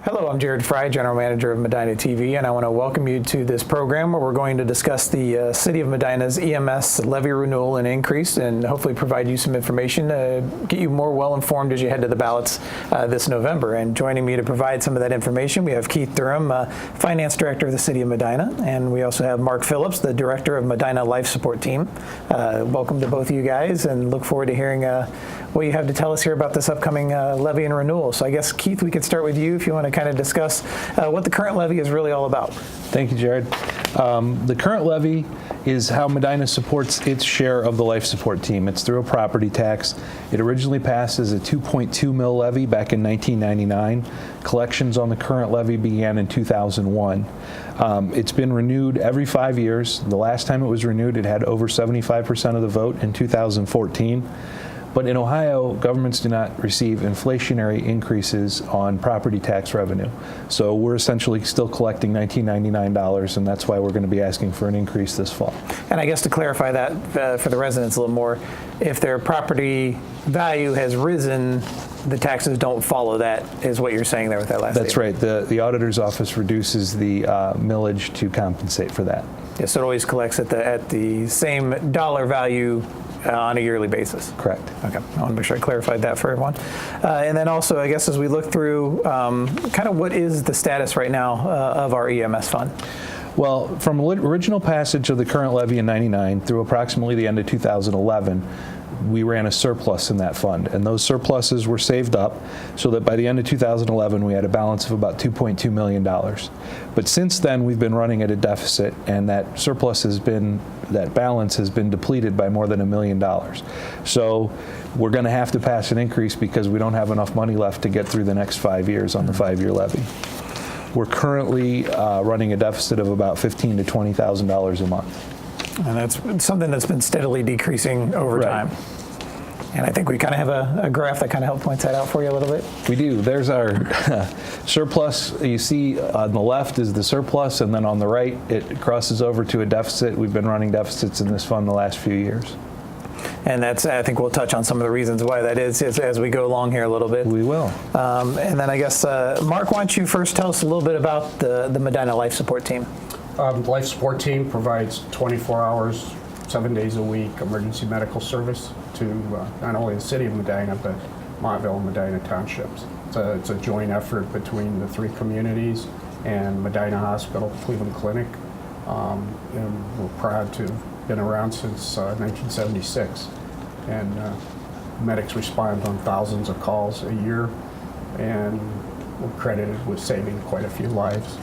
Hello, I'm Jared Fry, General Manager of Medina TV, and I want to welcome you to this program where we're going to discuss the City of Medina's EMS levy renewal and increase, and hopefully provide you some information to get you more well-informed as you head to the ballots this November. And joining me to provide some of that information, we have Keith Durham, Finance Director of the City of Medina, and we also have Mark Phillips, the Director of Medina Life Support Team. Welcome to both of you guys, and look forward to hearing what you have to tell us here about this upcoming levy and renewal. So I guess, Keith, we could start with you if you want to kind of discuss what the current levy is really all about. Thank you, Jared. The current levy is how Medina supports its share of the life support team. It's through a property tax. It originally passed as a 2.2 mil levy back in 1999. Collections on the current levy began in 2001. It's been renewed every 5 years. The last time it was renewed, it had over 75% of the vote in 2014. But in Ohio, governments do not receive inflationary increases on property tax revenue. So we're essentially still collecting $1999, and that's why we're going to be asking for an increase this fall. And I guess to clarify that for the residents a little more, if their property value has risen, the taxes don't follow that, is what you're saying there with that last statement. That's right. The auditor's office reduces the millage to compensate for that. Yeah, so it always collects at the same dollar value on a yearly basis. Correct. Okay, I want to make sure I clarified that for everyone. And then also, I guess as we look through, kind of what is the status right now of our EMS fund? Well, from original passage of the current levy in '99 through approximately the end of 2011, we ran a surplus in that fund, and those surpluses were saved up so that by the end of 2011 we had a balance of about $2.2 million. But since then we've been running at a deficit, and that balance has been depleted by more than $1 million. So we're going to have to pass an increase because we don't have enough money left to get through the next 5 years on the 5-year levy. We're currently running a deficit of about $15,000 to $20,000 a month. And that's something that's been steadily decreasing over time. And I think we kind of have a graph that kind of helps point that out for you a little bit. We do. There's our surplus. You see on the left is the surplus, and then on the right it crosses over to a deficit. We've been running deficits in this fund the last few years. And I think we'll touch on some of the reasons why that is as we go along here a little bit. We will. And then I guess, Mark, why don't you first tell us a little bit about the Medina Life Support Team? The Life Support Team provides 24 hours, 7 days a week emergency medical service to not only the City of Medina, but Montville and Medina Townships. It's a joint effort between the three communities and Medina Hospital, Cleveland Clinic. And we're proud to have been around since 1976. And medics respond on thousands of calls a year, and we're credited with saving quite a few lives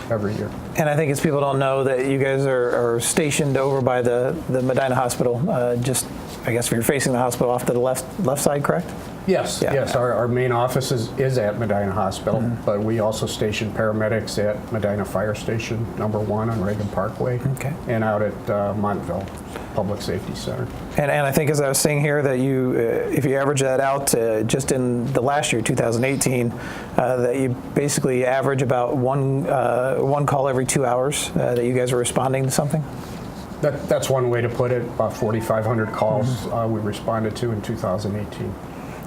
every year. And I think as people don't know that you guys are stationed over by the Medina Hospital, just I guess if you're facing the hospital off to the left side, correct? Yes, yeah. Yes. Our main office is at Medina Hospital, but we also station paramedics at Medina Fire Station #1 on Reagan Parkway, and out at Montville Public Safety Center. And I think as I was saying here that you, if you average that out just in the last year, 2018, that you basically average about one call every 2 hours that you guys are responding to something? That's one way to put it. About 4,500 calls we responded to in 2018.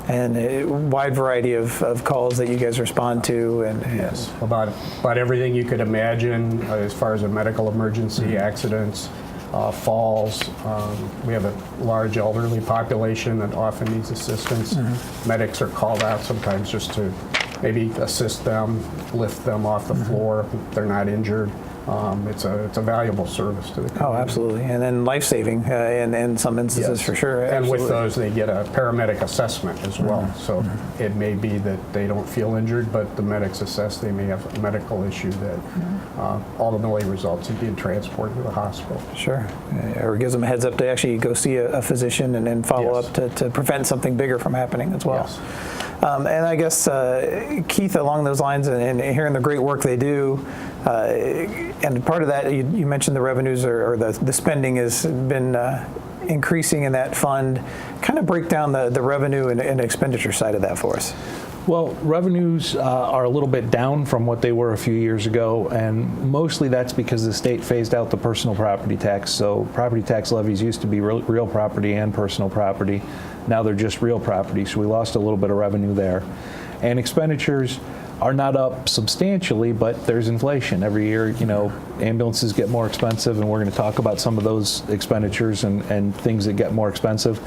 And a wide variety of calls that you guys respond to. And yes, about everything you could imagine as far as a medical emergency, accidents, falls. We have a large elderly population that often needs assistance. Medics are called out sometimes just to maybe assist them, lift them off the floor if they're not injured. It's a valuable service to the community. Oh, absolutely. And then life-saving in some instances, for sure. And with those, they get a paramedic assessment as well. So it may be that they don't feel injured, but the medics assess they may have a medical issue that ultimately results in being transported to the hospital. Sure. Or gives them a heads up to actually go see a physician and then follow up to prevent something bigger from happening as well. Yes. And I guess, Keith, along those lines, and hearing the great work they do, and part of that, you mentioned the revenues or the spending has been increasing in that fund. Kind of break down the revenue and expenditure side of that for us. Well, revenues are a little bit down from what they were a few years ago, and mostly that's because the state phased out the personal property tax. So property tax levies used to be real property and personal property. Now they're just real property, so we lost a little bit of revenue there. And expenditures are not up substantially, but there's inflation every year. You know, ambulances get more expensive, and we're going to talk about some of those expenditures and things that get more expensive,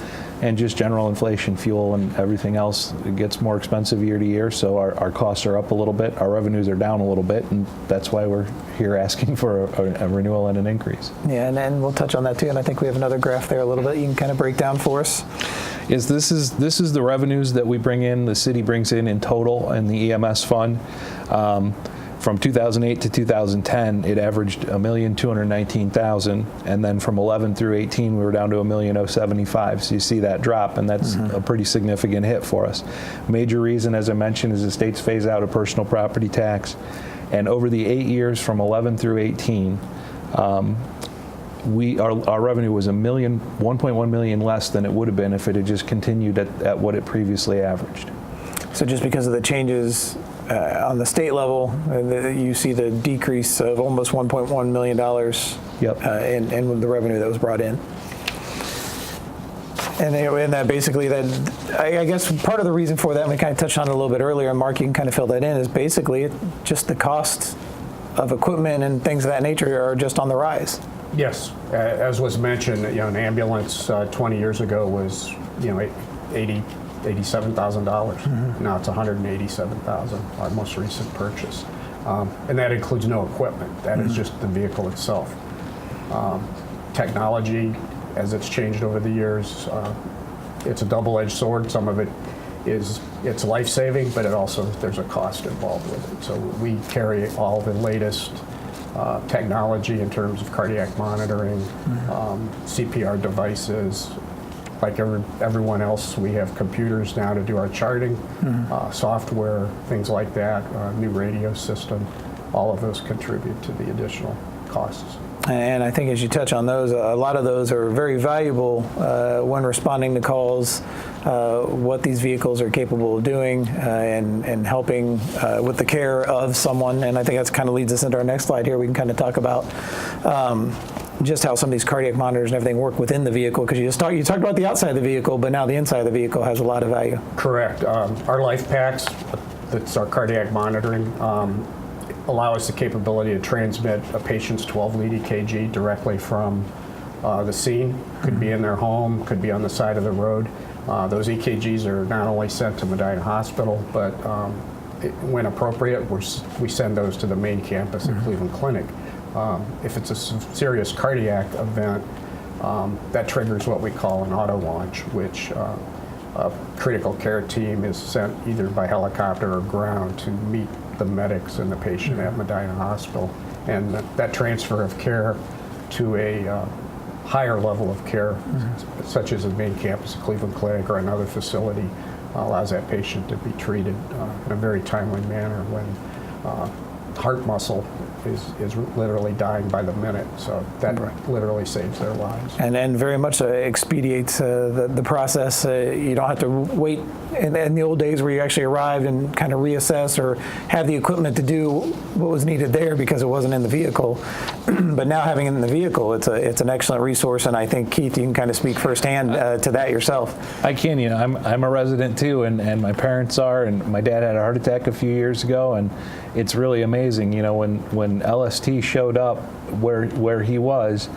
and just general inflation, fuel and everything else, it gets more expensive year to year. So our costs are up a little bit, our revenues are down a little bit, and that's why we're here asking for a renewal and an increase. Yeah, and then we'll touch on that too. And I think we have another graph there a little bit. You can kind of break down for us. This is the revenues that we bring in, the city brings in total in the EMS fund. From 2008 to 2010, it averaged $1,219,000, and then from 11 through 18, we were down to $1,075,000. So you see that drop, and that's a pretty significant hit for us. Major reason, as I mentioned, is the state's phase out of personal property tax, and over the 8 years from 11 through 18. Our revenue was $1.1 million less than it would have been if it had just continued at what it previously averaged. So just because of the changes on the state level, you see the decrease of almost $1.1 million in the revenue that was brought in. And that basically, I guess part of the reason for that, and we kind of touched on it a little bit earlier, and Mark, you can kind of fill that in, is basically just the cost of equipment and things of that nature are just on the rise. Yes, as was mentioned, an ambulance 20 years ago was, $87,000. Now it's $187,000. Our most recent purchase, and that includes no equipment. That is just the vehicle itself. Technology, as it's changed over the years, it's a double-edged sword. Some of it it's life-saving, but there's a cost involved with it. So we carry all the latest technology in terms of cardiac monitoring, CPR devices. Like everyone else, we have computers now to do our charting, software, things like that, new radio system. All of those contribute to the additional costs. And I think as you touch on those, a lot of those are very valuable when responding to calls, what these vehicles are capable of doing and helping with the care of someone. And I think that kind of leads us into our next slide here. We can kind of talk about just how some of these cardiac monitors and everything work within the vehicle, because you talked about the outside of the vehicle, but now the inside of the vehicle has a lot of value. Correct. Our life packs, that's our cardiac monitoring, allow us the capability to transmit a patient's 12-lead EKG directly from the scene. Could be in their home, could be on the side of the road. Those EKGs are not only sent to Medina Hospital, but when appropriate, we send those to the main campus at Cleveland Clinic. If it's a serious cardiac event, that triggers what we call an auto launch, which a critical care team is sent either by helicopter or ground to meet the medics and the patient at Medina Hospital. And that transfer of care to a higher level of care, such as the main campus of Cleveland Clinic or another facility, allows that patient to be treated in a very timely manner when heart muscle is literally dying by the minute. So that literally saves their lives. And very much expedites the process. You don't have to wait in the old days where you actually arrived and kind of reassess or have the equipment to do what was needed there because it wasn't in the vehicle. But now having it in the vehicle, it's an excellent resource. And I think, Keith, you can kind of speak firsthand to that yourself. I can. I'm a resident too, and my parents are, and my dad had a heart attack a few years ago, and it's really amazing. When LST showed up where he was,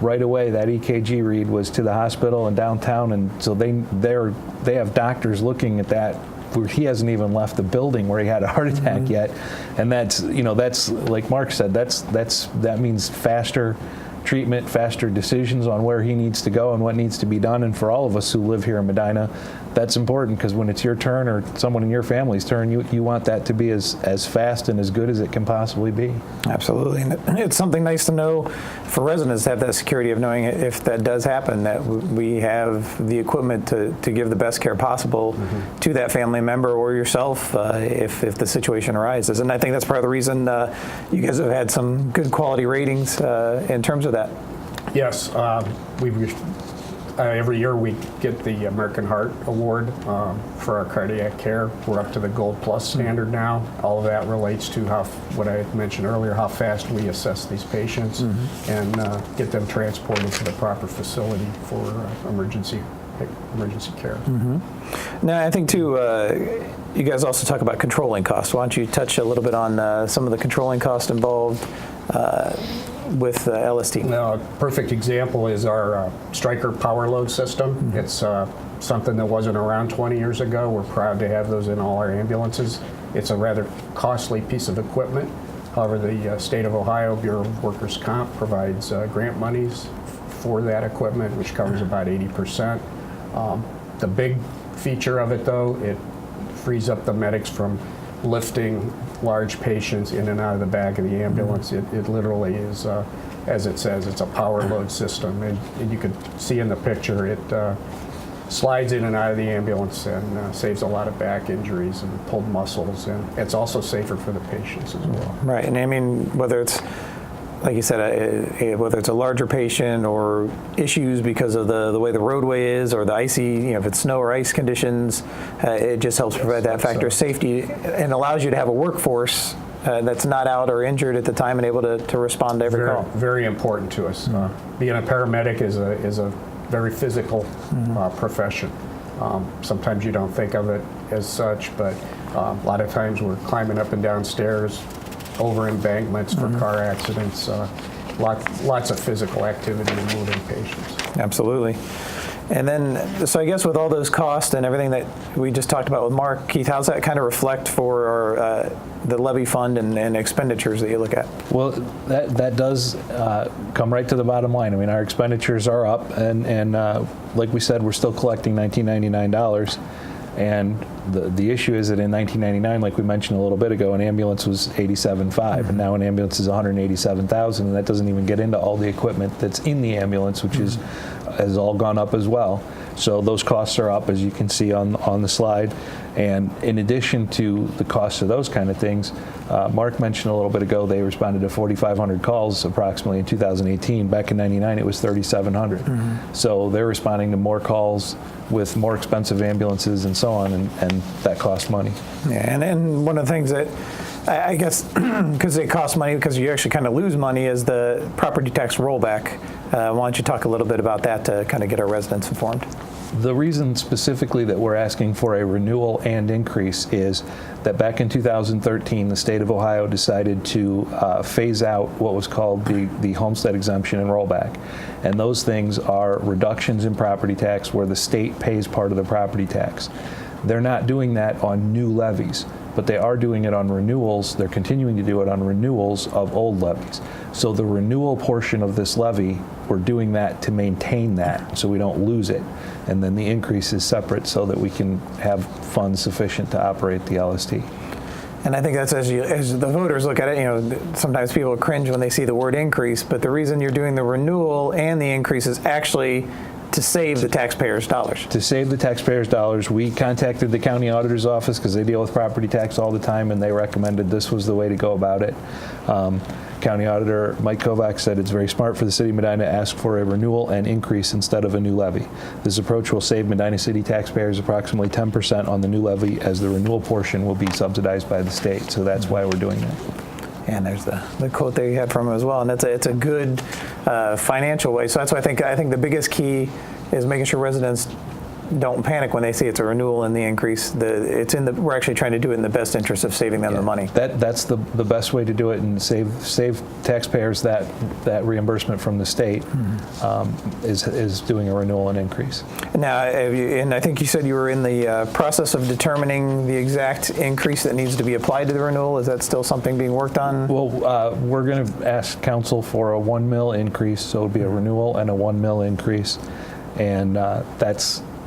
right away that EKG read was to the hospital in downtown, and so they have doctors looking at that where he hasn't even left the building where he had a heart attack yet, and that's like Mark said, that means faster treatment, faster decisions on where he needs to go and what needs to be done. And for all of us who live here in Medina, that's important, because when it's your turn or someone in your family's turn, you want that to be as fast and as good as it can possibly be. Absolutely. And it's something nice to know for residents to have that security of knowing if that does happen, that we have the equipment to give the best care possible to that family member or yourself if the situation arises. And I think that's part of the reason you guys have had some good quality ratings in terms of that. Yes. Every year we get the American Heart Award for our cardiac care. We're up to the Gold Plus standard now. All of that relates to what I mentioned earlier, how fast we assess these patients and get them transported to the proper facility for emergency care. Now, I think too, you guys also talk about controlling costs. Why don't you touch a little bit on some of the controlling costs involved with LST? Now, a perfect example is our Striker power load system. It's something that wasn't around 20 years ago. We're proud to have those in all our ambulances. It's a rather costly piece of equipment. However, the State of Ohio Bureau of Workers' Comp provides grant monies for that equipment, which covers about 80%. The big feature of it, though, it frees up the medics from lifting large patients in and out of the back of the ambulance. It literally is, as it says, it's a power load system. And you can see in the picture, it slides in and out of the ambulance and saves a lot of back injuries and pulled muscles. And it's also safer for the patients as well. Right, and I mean, whether it's, like you said, whether it's a larger patient or issues because of the way the roadway is or the icy, if it's snow or ice conditions, it just helps provide that factor of safety and allows you to have a workforce that's not out or injured at the time and able to respond to every call. Very important to us. Being a paramedic is a very physical profession. Sometimes you don't think of it as such, but a lot of times we're climbing up and down stairs, over embankments for car accidents, lots of physical activity in moving patients. Absolutely. And then, so I guess with all those costs and everything that we just talked about with Mark, Keith, how's that kind of reflect for the levy fund and expenditures that you look at? Well, that does come right to the bottom line. I mean, our expenditures are up, and like we said, we're still collecting $1999. And the issue is that in 1999, like we mentioned a little bit ago, an ambulance was $87,500, and now an ambulance is $187,000, and that doesn't even get into all the equipment that's in the ambulance, which has all gone up as well. So those costs are up, as you can see on the slide. And in addition to the cost of those kind of things, Mark mentioned a little bit ago they responded to 4,500 calls approximately in 2018. Back in '99, it was 3,700. So they're responding to more calls with more expensive ambulances and so on, and that costs money. Yeah, and then one of the things that I guess because it costs money, because you actually kind of lose money, is the property tax rollback. Why don't you talk a little bit about that to kind of get our residents informed? The reason specifically that we're asking for a renewal and increase is that back in 2013, the state of Ohio decided to phase out what was called the homestead exemption and rollback. And those things are reductions in property tax where the state pays part of the property tax. They're not doing that on new levies, but they are doing it on renewals. They're continuing to do it on renewals of old levies. So the renewal portion of this levy, we're doing that to maintain that so we don't lose it. And then the increase is separate so that we can have funds sufficient to operate the LST. And I think that's as the voters look at it, sometimes people cringe when they see the word increase, but the reason you're doing the renewal and the increase is actually to save the taxpayers' dollars. To save the taxpayers' dollars, we contacted the county auditor's office because they deal with property tax all the time, and they recommended this was the way to go about it. County Auditor Mike Kovac said it's very smart for the City of Medina to ask for a renewal and increase instead of a new levy. This approach will save Medina City taxpayers approximately 10% on the new levy, as the renewal portion will be subsidized by the state. So that's why we're doing that. And there's the quote that you had from him as well, and it's a good financial way. So that's why I think the biggest key is making sure residents don't panic when they see it's a renewal and the increase. We're actually trying to do it in the best interest of saving them the money. That's the best way to do it and save taxpayers that reimbursement from the state is doing a renewal and increase. Now, and I think you said you were in the process of determining the exact increase that needs to be applied to the renewal. Is that still something being worked on? Well, we're going to ask council for a 1 mil increase, so it'll be a renewal and a 1 mil increase, and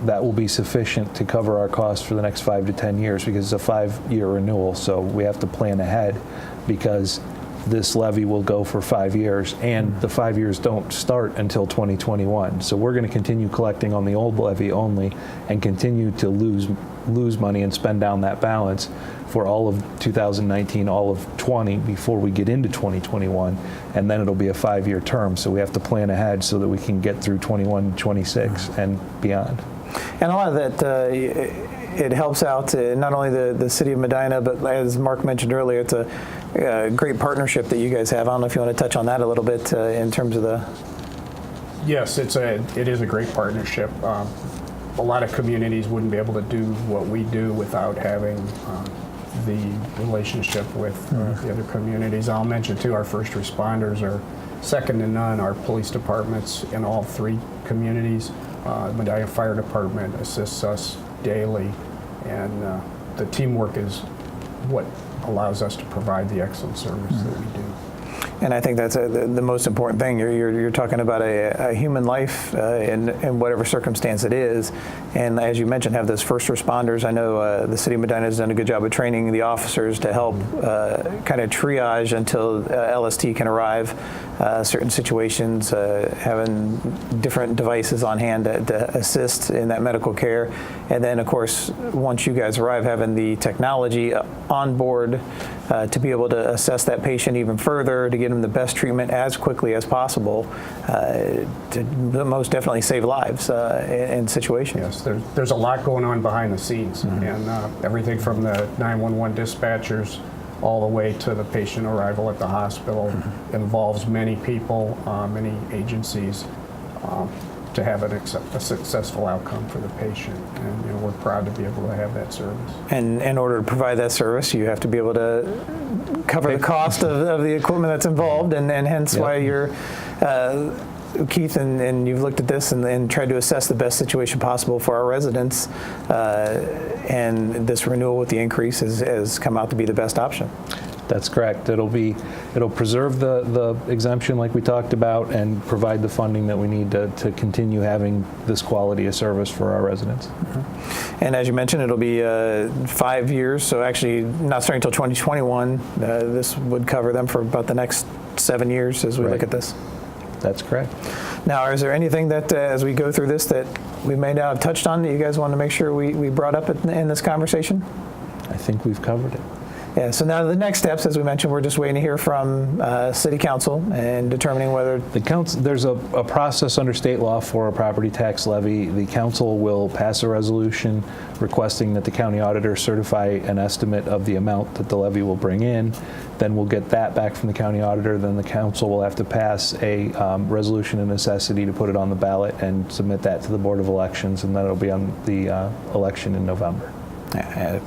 that will be sufficient to cover our costs for the next 5 to 10 years because it's a 5-year renewal. So we have to plan ahead because this levy will go for 5 years, and the 5 years don't start until 2021. So we're going to continue collecting on the old levy only and continue to lose money and spend down that balance for all of 2019, all of 20 before we get into 2021, and then it'll be a 5-year term. So we have to plan ahead so that we can get through 21, 26 and beyond. And a lot of that, it helps out not only the City of Medina, but as Mark mentioned earlier, it's a great partnership that you guys have. I don't know if you want to touch on that a little bit in terms of the... Yes, it is a great partnership. a lot of communities wouldn't be able to do what we do without having the relationship with the other communities. I'll mention too, our first responders are second to none. Our police departments in all 3 communities. Medina Fire Department assists us daily, and the teamwork is what allows us to provide the excellent service that we do. And I think that's the most important thing. You're talking about a human life in whatever circumstance it is. And as you mentioned, have those first responders. I know the city of Medina has done a good job of training the officers to help kind of triage until LST can arrive. Certain situations, having different devices on hand to assist in that medical care. And then, of course, once you guys arrive, having the technology on board to be able to assess that patient even further, to get them the best treatment as quickly as possible, to most definitely save lives in situations. Yes, there's a lot going on behind the scenes, and everything from the 911 dispatchers all the way to the patient arrival at the hospital involves many people, many agencies to have a successful outcome for the patient. And we're proud to be able to have that service. And in order to provide that service, you have to be able to cover the cost of the equipment that's involved, and hence why you're Keith, and you've looked at this and tried to assess the best situation possible for our residents, and this renewal with the increase has come out to be the best option. That's correct. It'll preserve the exemption like we talked about and provide the funding that we need to continue having this quality of service for our residents. And as you mentioned, it'll be 5 years, so actually not starting until 2021. This would cover them for about the next 7 years as we look at this. That's correct. Now, is there anything that, as we go through this, that we may not have touched on that you guys want to make sure we brought up in this conversation? I think we've covered it. Yeah, so now the next steps, as we mentioned, we're just waiting to hear from City Council and determining whether... There's a process under state law for a property tax levy. The council will pass a resolution requesting that the county auditor certify an estimate of the amount that the levy will bring in. Then we'll get that back from the county auditor. Then the council will have to pass a resolution of necessity to put it on the ballot and submit that to the Board of Elections, and then it'll be on the election in November.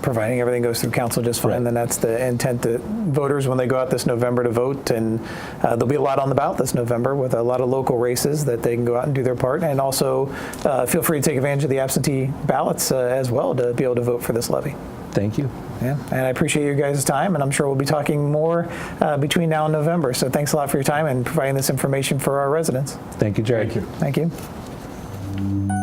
Providing everything goes through council just fine, Right. then that's the intent that voters, when they go out this November to vote, and there'll be a lot on the ballot this November with a lot of local races that they can go out and do their part, and also feel free to take advantage of the absentee ballots as well to be able to vote for this levy. Thank you. Yeah, and I appreciate your guys' time, and I'm sure we'll be talking more between now and November, so thanks a lot for your time and providing this information for our residents. Thank you, Jerry. Thank you. Thank you.